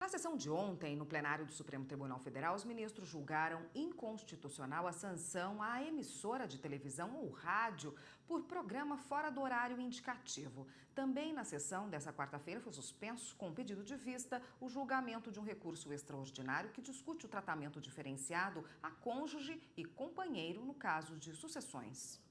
Na sessão de ontem, no plenário do Supremo Tribunal Federal, os ministros julgaram inconstitucional a sanção à emissora de televisão ou rádio por programa fora do horário indicativo. Também na sessão dessa quarta-feira foi suspenso, com pedido de vista, o julgamento de um recurso extraordinário que discute o tratamento diferenciado a cônjuge e companheiro no caso de sucessões.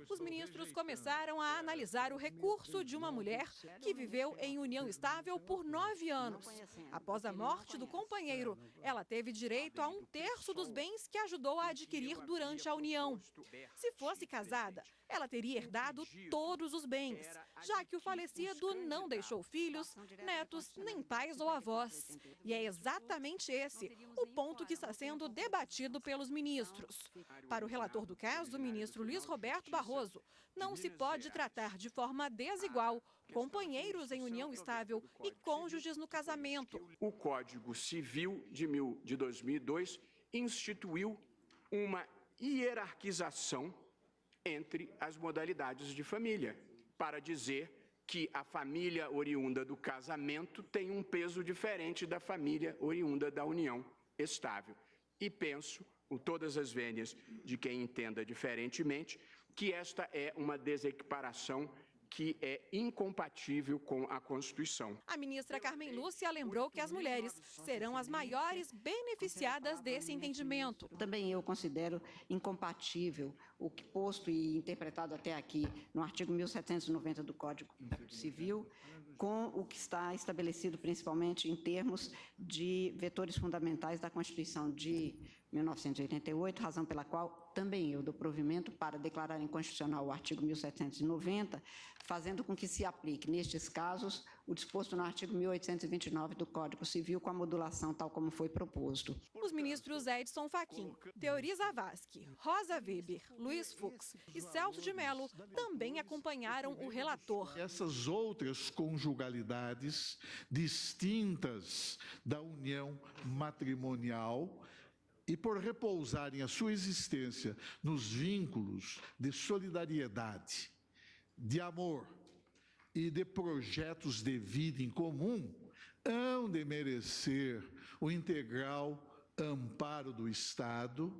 Os ministros começaram a analisar o recurso de uma mulher que viveu em união estável por 9 anos. Após a morte do companheiro, ela teve direito a 1/3 dos bens que ajudou a adquirir durante a união. Se fosse casada, ela teria herdado todos os bens, já que o falecido não deixou filhos, netos, nem pais ou avós. E é exatamente esse o ponto que está sendo debatido pelos ministros. Para o relator do caso, o ministro Luiz Roberto Barroso, não se pode tratar de forma desigual companheiros em união estável e cônjuges no casamento. O Código Civil de 2002 instituiu uma hierarquização entre as modalidades de família, para dizer que a família oriunda do casamento tem um peso diferente da família oriunda da união estável. E penso, com todas as vênias de quem entenda diferentemente, que esta é uma desequiparação que é incompatível com a Constituição. A ministra Carmen Lúcia lembrou que as mulheres serão as maiores beneficiadas desse entendimento. Também eu considero incompatível o que posto e interpretado até aqui no artigo 1790 do Código Civil com o que está estabelecido principalmente em termos de vetores fundamentais da Constituição de 1988, razão pela qual também eu dou provimento para declarar inconstitucional o artigo 1790, fazendo com que se aplique, nestes casos, o disposto no artigo 1829 do Código Civil com a modulação tal como foi proposto. Os ministros Edson Fachin, Teori Zavascki, Rosa Weber, Luiz Fux e Celso de Mello também acompanharam o relator. Essas outras conjugalidades distintas da união matrimonial e por repousarem a sua existência nos vínculos de solidariedade, de amor e de projetos de vida em comum, hão de merecer o integral amparo do Estado,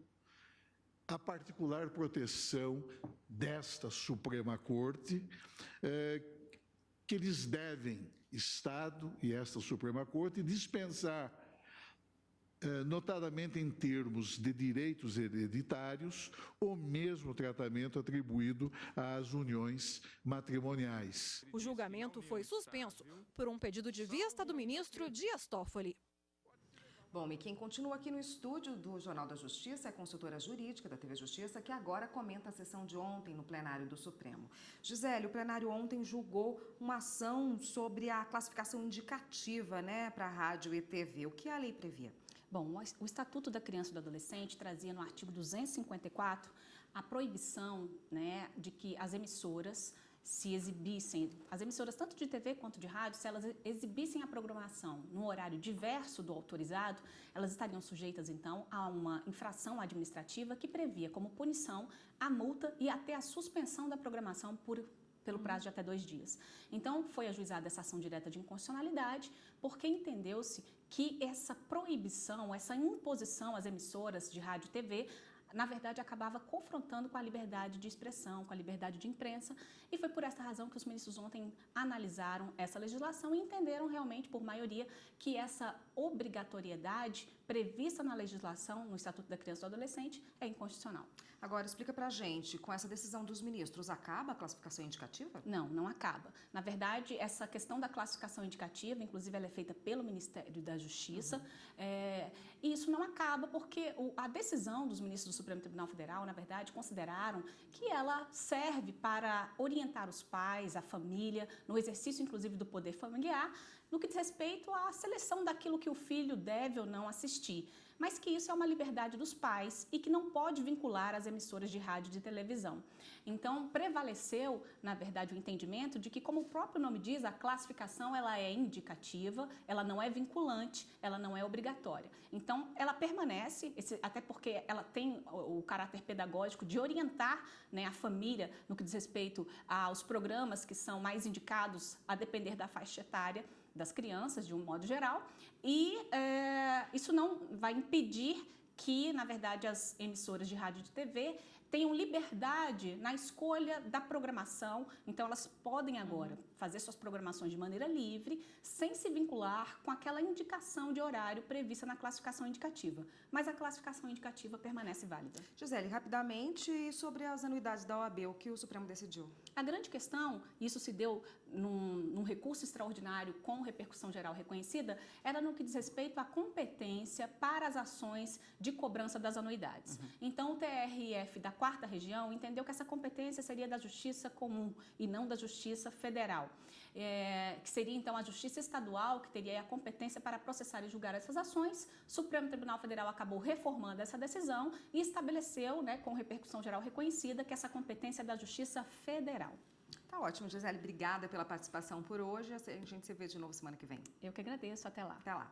a particular proteção desta Suprema Corte, que lhes devem, Estado e esta Suprema Corte, dispensar, notadamente em termos de direitos hereditários, o mesmo tratamento atribuído às uniões matrimoniais. O julgamento foi suspenso por um pedido de vista do ministro Dias Toffoli. Bom, e quem continua aqui no estúdio do Jornal da Justiça é a consultora jurídica da TV Justiça, que agora comenta a sessão de ontem no plenário do Supremo. Gisele, o plenário ontem julgou uma ação sobre a classificação indicativa, para a rádio e TV. O que a lei previa? Bom, o Estatuto da Criança e do Adolescente trazia no artigo 254 a proibição, de que as emissoras se exibissem, as emissoras tanto de TV quanto de rádio, se elas exibissem a programação no horário diverso do autorizado, elas estariam sujeitas, então, a uma infração administrativa que previa como punição a multa e até a suspensão da programação pelo prazo de até 2 dias. Então, foi ajuizada essa ação direta de inconstitucionalidade, porque entendeu-se que essa proibição, essa imposição às emissoras de rádio e TV, na verdade, acabava confrontando com a liberdade de expressão, com a liberdade de imprensa, e foi por essa razão que os ministros ontem analisaram essa legislação e entenderam realmente, por maioria, que essa obrigatoriedade prevista na legislação, no Estatuto da Criança e do Adolescente, é inconstitucional. Agora, explica pra gente, com essa decisão dos ministros, acaba a classificação indicativa? Não, não acaba. Na verdade, essa questão da classificação indicativa, inclusive ela é feita pelo Ministério da Justiça, e isso não acaba porque a decisão dos ministros do Supremo Tribunal Federal, na verdade, consideraram que ela serve para orientar os pais, a família, no exercício, inclusive, do poder familiar, no que diz respeito à seleção daquilo que o filho deve ou não assistir, mas que isso é uma liberdade dos pais e que não pode vincular as emissoras de rádio e de televisão. Então, prevaleceu, na verdade, o entendimento de que, como o próprio nome diz, a classificação ela é indicativa, ela não é vinculante, ela não é obrigatória. Então, ela permanece, até porque ela tem o caráter pedagógico de orientar, a família no que diz respeito aos programas que são mais indicados a depender da faixa etária, das crianças, de um modo geral, e isso não vai impedir que, na verdade, as emissoras de rádio e de TV tenham liberdade na escolha da programação, então elas podem agora fazer suas programações de maneira livre, sem se vincular com aquela indicação de horário prevista na classificação indicativa. Mas a classificação indicativa permanece válida. Gisele, rapidamente, sobre as anuidades da OAB, o que o Supremo decidiu? A grande questão, isso se deu num recurso extraordinário com repercussão geral reconhecida, era no que diz respeito à competência para as ações de cobrança das anuidades. Então, o TRF da 4ª Região entendeu que essa competência seria da Justiça Comum e não da Justiça Federal, que seria, então, a Justiça Estadual, que teria a competência para processar e julgar essas ações. O Supremo Tribunal Federal acabou reformando essa decisão e estabeleceu, com repercussão geral reconhecida, que essa competência é da Justiça Federal. Tá ótimo, Gisele. Obrigada pela participação por hoje. A gente se vê de novo semana que vem. Eu que agradeço. Até lá. Até lá.